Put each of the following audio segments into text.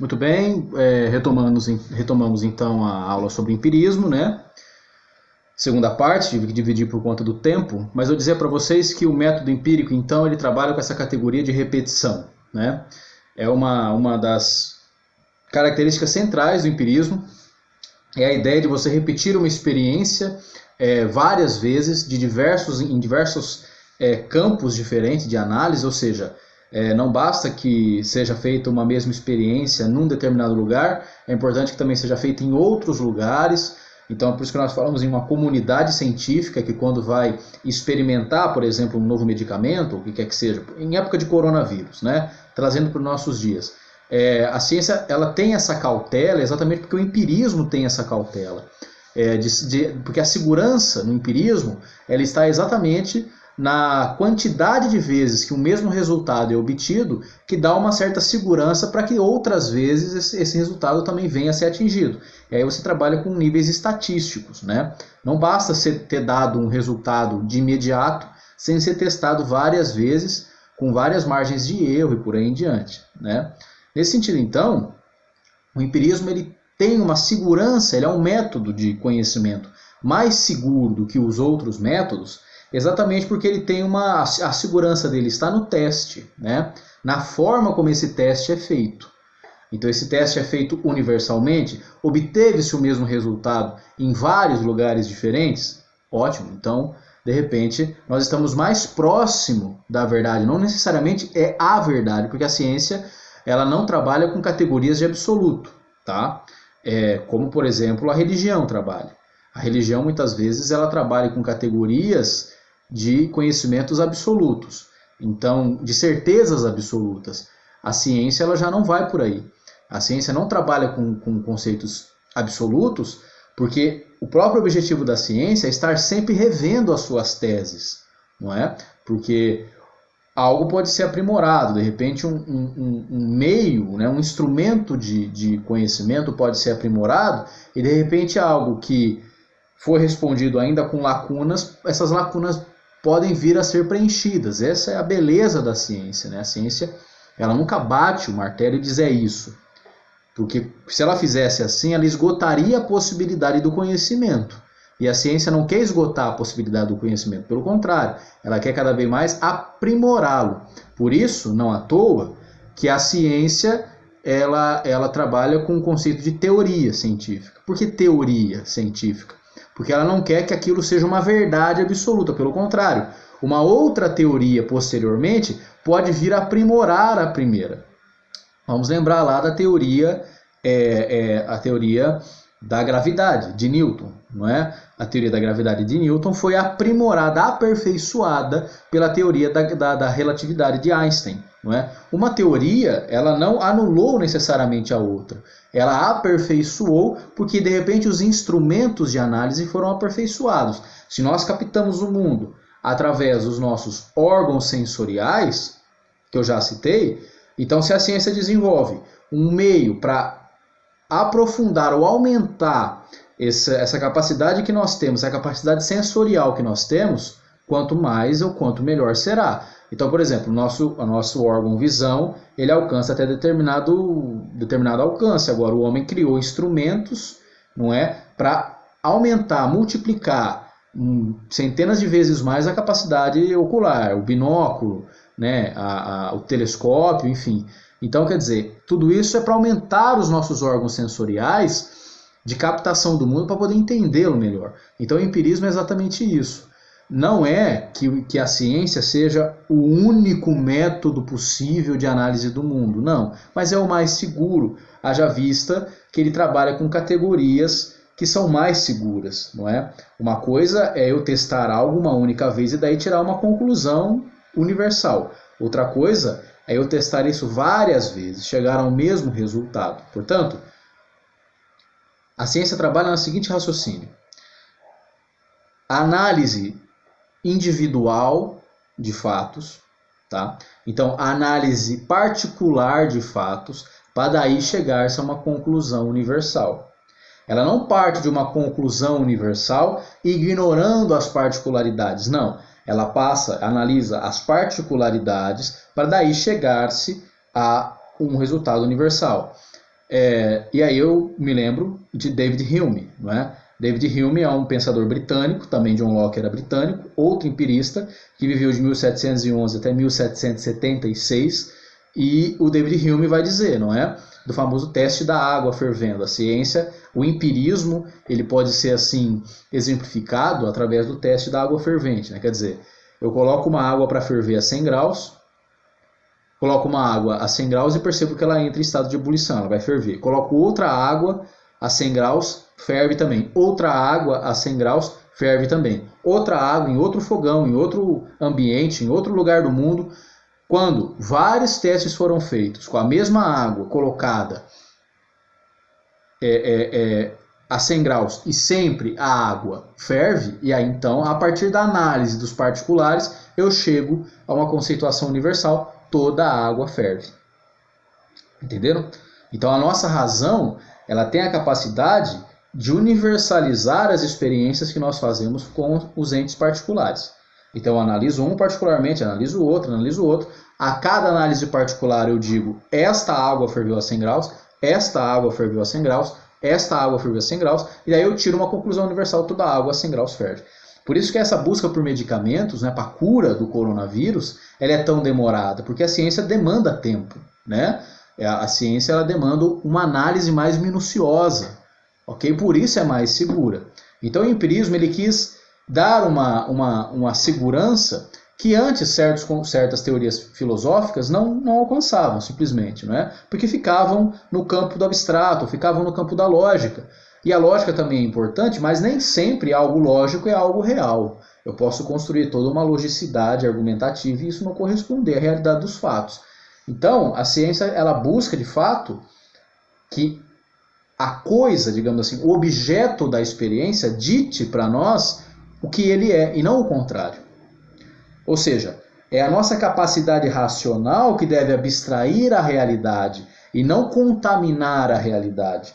Muito bem, retomamos então a aula sobre empirismo, né? Segunda parte, tive que dividir por conta do tempo, mas eu dizer para vocês que o método empírico, então, ele trabalha com essa categoria de repetição, né? É uma das características centrais do empirismo, é a ideia de você repetir uma experiência várias vezes, em diversos campos diferentes de análise, ou seja, não basta que seja feita uma mesma experiência num determinado lugar, é importante que também seja feita em outros lugares. Então é por isso que nós falamos em uma comunidade científica que quando vai experimentar, por exemplo, um novo medicamento, o que quer que seja, em época de coronavírus, né, trazendo para os nossos dias, a ciência ela tem essa cautela exatamente porque o empirismo tem essa cautela. Porque a segurança no empirismo ela está exatamente na quantidade de vezes que o mesmo resultado é obtido, que dá uma certa segurança para que outras vezes esse resultado também venha a ser atingido. E aí você trabalha com níveis estatísticos, né? Não basta ter dado um resultado de imediato, sem ser testado várias vezes, com várias margens de erro e por aí em diante, né? Nesse sentido, então, o empirismo ele tem uma segurança, ele é um método de conhecimento mais seguro do que os outros métodos, exatamente porque ele tem a segurança dele está no teste, né? Na forma como esse teste é feito. Então esse teste é feito universalmente, obteve-se o mesmo resultado em vários lugares diferentes, ótimo, então de repente nós estamos mais próximo da verdade, não necessariamente é a verdade, porque a ciência ela não trabalha com categorias de absoluto, tá? Como por exemplo a religião trabalha. A religião muitas vezes ela trabalha com categorias de conhecimentos absolutos, então de certezas absolutas. A ciência ela já não vai por aí. A ciência não trabalha com conceitos absolutos, porque o próprio objetivo da ciência é estar sempre revendo as suas teses, não é? Porque algo pode ser aprimorado, de repente um meio, né, um instrumento de conhecimento pode ser aprimorado e de repente algo que foi respondido ainda com lacunas, essas lacunas podem vir a ser preenchidas. Essa é a beleza da ciência, né? A ciência ela nunca bate o martelo e diz é isso. Porque se ela fizesse assim, ela esgotaria a possibilidade do conhecimento. E a ciência não quer esgotar a possibilidade do conhecimento, pelo contrário, ela quer cada vez mais aprimorá-lo. Por isso, não à toa, que a ciência ela trabalha com o conceito de teoria científica. Por que teoria científica? Porque ela não quer que aquilo seja uma verdade absoluta, pelo contrário, uma outra teoria posteriormente pode vir a aprimorar a primeira. Vamos lembrar lá da teoria, a teoria da gravidade de Newton, não é? A teoria da gravidade de Newton foi aprimorada, aperfeiçoada pela teoria da relatividade de Einstein, não é? Uma teoria, ela não anulou necessariamente a outra, ela aperfeiçoou porque de repente os instrumentos de análise foram aperfeiçoados. Se nós captamos o mundo através dos nossos órgãos sensoriais, que eu já citei, então se a ciência desenvolve um meio para aprofundar ou aumentar essa capacidade que nós temos, a capacidade sensorial que nós temos, quanto mais ou quanto melhor será. Então, por exemplo, o nosso órgão visão, ele alcança até determinado alcance. Agora, o homem criou instrumentos, não é, para aumentar, multiplicar centenas de vezes mais a capacidade ocular, o binóculo, né, o telescópio, enfim. Então, quer dizer, tudo isso é para aumentar os nossos órgãos sensoriais de captação do mundo para poder entendê-lo melhor. Então, o empirismo é exatamente isso. Não é que a ciência seja o único método possível de análise do mundo, não. Mas é o mais seguro, haja vista que ele trabalha com categorias que são mais seguras, não é? Uma coisa é eu testar algo uma única vez e daí tirar uma conclusão universal. Outra coisa é eu testar isso várias vezes, chegar ao mesmo resultado. Portanto, a ciência trabalha no seguinte raciocínio: a análise individual de fatos, tá? Então, a análise particular de fatos, para daí chegar-se a uma conclusão universal. Ela não parte de uma conclusão universal ignorando as particularidades, não. Ela analisa as particularidades para daí chegar-se a um resultado universal. E aí eu me lembro de David Hume, não é? David Hume é um pensador britânico, também John Locke era britânico, outro empirista, que viveu de 1711 até 1776, e o David Hume vai dizer, não é? Do famoso teste da água fervendo. A ciência, o empirismo, ele pode ser assim exemplificado através do teste da água fervente, né? Quer dizer, eu coloco uma água para ferver a 100 graus, coloco uma água a 100 graus e percebo que ela entra em estado de ebulição, ela vai ferver. Coloco outra água a 100 graus, ferve também. Outra água a 100 graus, ferve também. Outra água em outro fogão, em outro ambiente, em outro lugar do mundo. Quando vários testes foram feitos com a mesma água colocada a 100 graus e sempre a água ferve, e aí então, a partir da análise dos particulares, eu chego a uma conceituação universal: toda a água ferve. Entenderam? Então a nossa razão, ela tem a capacidade de universalizar as experiências que nós fazemos com os entes particulares. Então eu analiso um particularmente, analiso o outro. A cada análise particular eu digo: esta água ferveu a 100 graus, esta água ferveu a 100 graus, esta água ferveu a 100 graus, e daí eu tiro uma conclusão universal: toda água a 100 graus ferve. Por isso que essa busca por medicamentos, né, para a cura do coronavírus, ela é tão demorada, porque a ciência demanda tempo, né? A ciência, ela demanda uma análise mais minuciosa, ok? Por isso é mais segura. Então o empirismo, ele quis dar uma segurança que antes certas teorias filosóficas não alcançavam, simplesmente, não é? Porque ficavam no campo do abstrato, ficavam no campo da lógica. E a lógica também é importante, mas nem sempre algo lógico é algo real. Eu posso construir toda uma logicidade argumentativa e isso não corresponder à realidade dos fatos. Então, a ciência, ela busca, de fato, que a coisa, digamos assim, o objeto da experiência dite para nós o que ele é, e não o contrário. Ou seja, é a nossa capacidade racional que deve abstrair a realidade e não contaminar a realidade.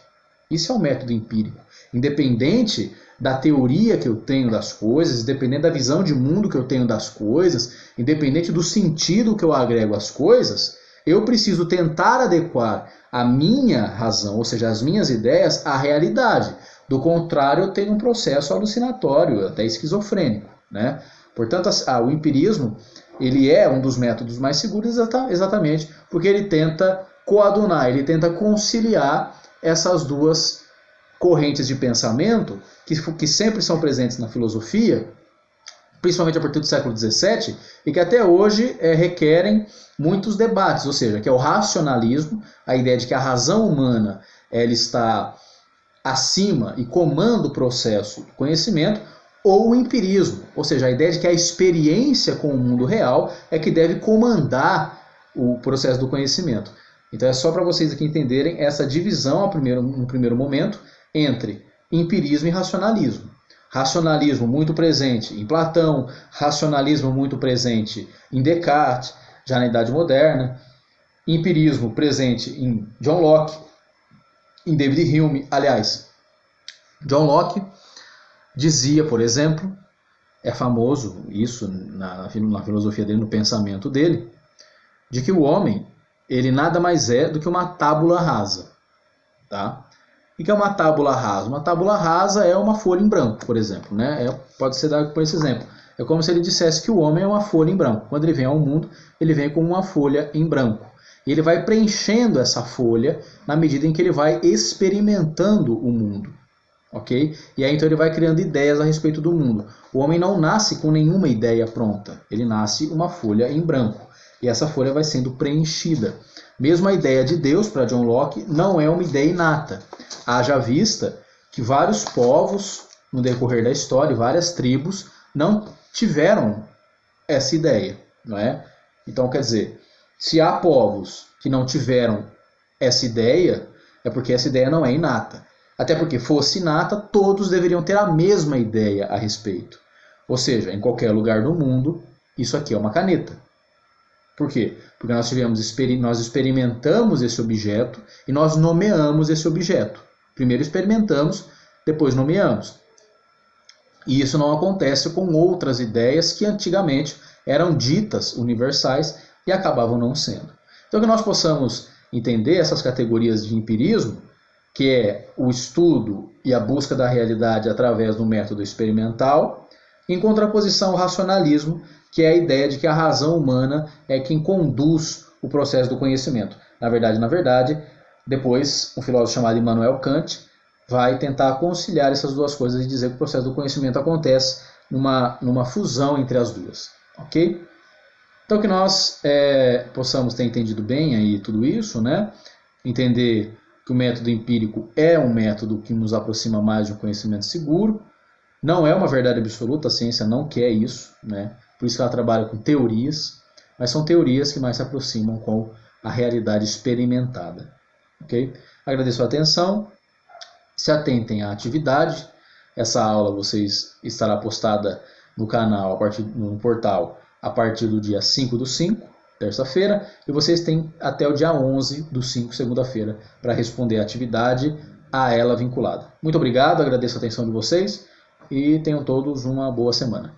Isso é o método empírico. Independente da teoria que eu tenho das coisas, independente da visão de mundo que eu tenho das coisas, independente do sentido que eu agrego às coisas, eu preciso tentar adequar a minha razão, ou seja, as minhas ideias, à realidade. Do contrário, eu tenho um processo alucinatório, até esquizofrênico, né? Portanto, o empirismo, ele é um dos métodos mais seguros exatamente porque ele tenta coadunar, ele tenta conciliar essas duas correntes de pensamento que sempre são presentes na filosofia, principalmente a partir do século XVII, e que até hoje requerem muitos debates, ou seja, que é o racionalismo, a ideia de que a razão humana ela está acima e comanda o processo de conhecimento, ou o empirismo, ou seja, a ideia de que a experiência com o mundo real é que deve comandar o processo do conhecimento. Então é só para vocês aqui entenderem essa divisão no primeiro momento entre empirismo e racionalismo. Racionalismo muito presente em Platão, racionalismo muito presente em Descartes, já na Idade Moderna, empirismo presente em John Locke, em David Hume. Aliás, John Locke dizia, por exemplo, é famoso isso na filosofia dele, no pensamento dele, de que o homem, ele nada mais é do que uma tábula rasa. Tá? O que é uma tábula rasa? Uma tábula rasa é uma folha em branco, por exemplo. Né? Pode ser dado por esse exemplo. É como se ele dissesse que o homem é uma folha em branco. Quando ele vem ao mundo, ele vem com uma folha em branco. E ele vai preenchendo essa folha na medida em que ele vai experimentando o mundo. Ok? E aí então ele vai criando ideias a respeito do mundo. O homem não nasce com nenhuma ideia pronta. Ele nasce uma folha em branco. E essa folha vai sendo preenchida. Mesmo a ideia de Deus, para John Locke, não é uma ideia inata. Haja vista que vários povos, no decorrer da história, várias tribos, não tiveram essa ideia. Não é? Então, quer dizer, se há povos que não tiveram essa ideia, é porque essa ideia não é inata. Até porque, fosse inata, todos deveriam ter a mesma ideia a respeito. Ou seja, em qualquer lugar do mundo, isso aqui é uma caneta. Por quê? Porque nós experimentamos esse objeto e nós nomeamos esse objeto. Primeiro experimentamos, depois nomeamos. E isso não acontece com outras ideias que antigamente eram ditas universais e acabavam não sendo. Então que nós possamos entender essas categorias de empirismo, que é o estudo e a busca da realidade através do método experimental, em contraposição ao racionalismo, que é a ideia de que a razão humana é quem conduz o processo do conhecimento. Na verdade, depois um filósofo chamado Immanuel Kant vai tentar conciliar essas duas coisas e dizer que o processo do conhecimento acontece numa fusão entre as duas. Ok? Então que nós possamos ter entendido bem aí tudo isso, né? Entender que o método empírico é um método que nos aproxima mais de um conhecimento seguro. Não é uma verdade absoluta, a ciência não quer isso, né? Por isso que ela trabalha com teorias, mas são teorias que mais se aproximam com a realidade experimentada. Ok? Agradeço a atenção, se atentem à atividade. Essa aula estará postada no canal, no portal, a partir do dia 5/5, terça-feira, e vocês têm até o dia 11/5, segunda-feira, para responder a atividade a ela vinculada. Muito obrigado, agradeço a atenção de vocês e tenham todos uma boa semana.